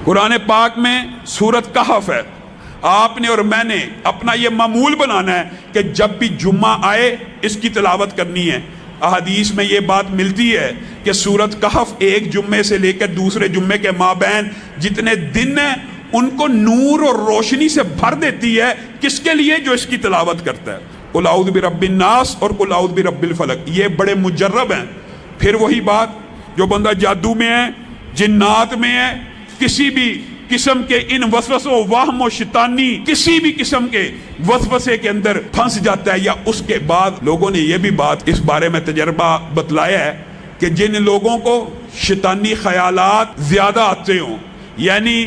قرآن پاک میں سورت کہف ہے. آپ نے اور میں نے اپنا یہ معمول بنانا ہے کہ جب بھی جمعہ آئے اس کی تلاوت کرنی ہے. احادیث میں یہ بات ملتی ہے کہ سورت کہف ایک جمعے سے لے کر دوسرے جمعے کے مابین جتنے دن ہیں ان کو نور اور روشنی سے بھر دیتی ہے. کس کے لیے؟ جو اس کی تلاوت کرتا ہے. قل اعوذ برب الناس اور قل اعوذ برب الفلق یہ بڑے مجرب ہیں. پھر وہی بات، جو بندہ جادو میں ہے، جنات میں ہے، کسی بھی قسم کے ان وسوسوں، وہم و شیطانی کسی بھی قسم کے وسوسے کے اندر پھنس جاتا ہے، یا اس کے بعد لوگوں نے یہ بھی بات اس بارے میں تجربہ بتلایا ہے کہ جن لوگوں کو شیطانی خیالات زیادہ آتے ہوں، یعنی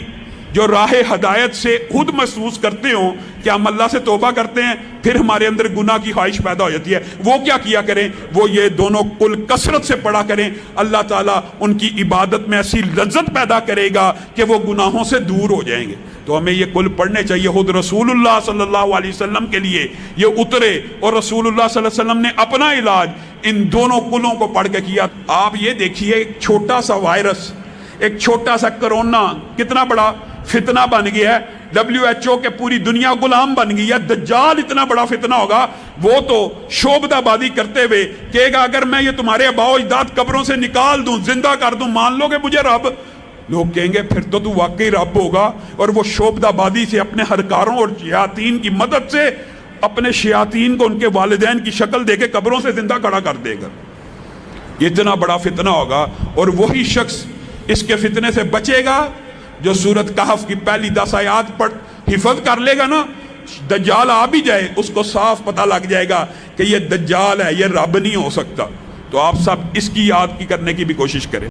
جو راہ ہدایت سے خود محسوس کرتے ہوں کہ ہم اللہ سے توبہ کرتے ہیں پھر ہمارے اندر گناہ کی خواہش پیدا ہو جاتی ہے، وہ کیا کیا کریں؟ وہ یہ دونوں کل کثرت سے پڑھا کریں. اللہ تعالیٰ ان کی عبادت میں ایسی لذت پیدا کرے گا کہ وہ گناہوں سے دور ہو جائیں گے. تو ہمیں یہ کل پڑھنے چاہیے. خود رسول اللہ صلی اللہ علیہ وسلم کے لیے یہ اترے اور رسول اللہ صلی اللہ علیہ وسلم نے اپنا علاج ان دونوں کلوں کو پڑھ کے کیا. آپ یہ دیکھیے، ایک چھوٹا سا وائرس، ایک چھوٹا سا کرونا کتنا بڑا فتنہ بن گیا ہے. WHO کے پوری دنیا غلام بن گئی ہے. دجال اتنا بڑا فتنہ ہوگا، وہ تو شعبدہ بازی کرتے ہوئے کہے گا اگر میں یہ تمہارے آباء و اجداد قبروں سے نکال دوں، زندہ کر دوں، مان لو گے مجھے رب؟ لوگ کہیں گے پھر تو واقعی رب ہوگا. اور وہ شعبدہ بازی سے اپنے ہرکاروں اور شیاطین کی مدد سے اپنے شیاطین کو ان کے والدین کی شکل دے کے قبروں سے زندہ کھڑا کر دے گا. اتنا بڑا فتنہ ہوگا، اور وہی شخص اس کے فتنے سے بچے گا جو سورت کہف کی پہلی 10 آیات پڑھ حفظ کر لے گا نا. دجال آ بھی جائے اس کو صاف پتہ لگ جائے گا کہ یہ دجال ہے، یہ رب نہیں ہو سکتا. تو آپ سب اس کی یاد کی کرنے کی بھی کوشش کریں.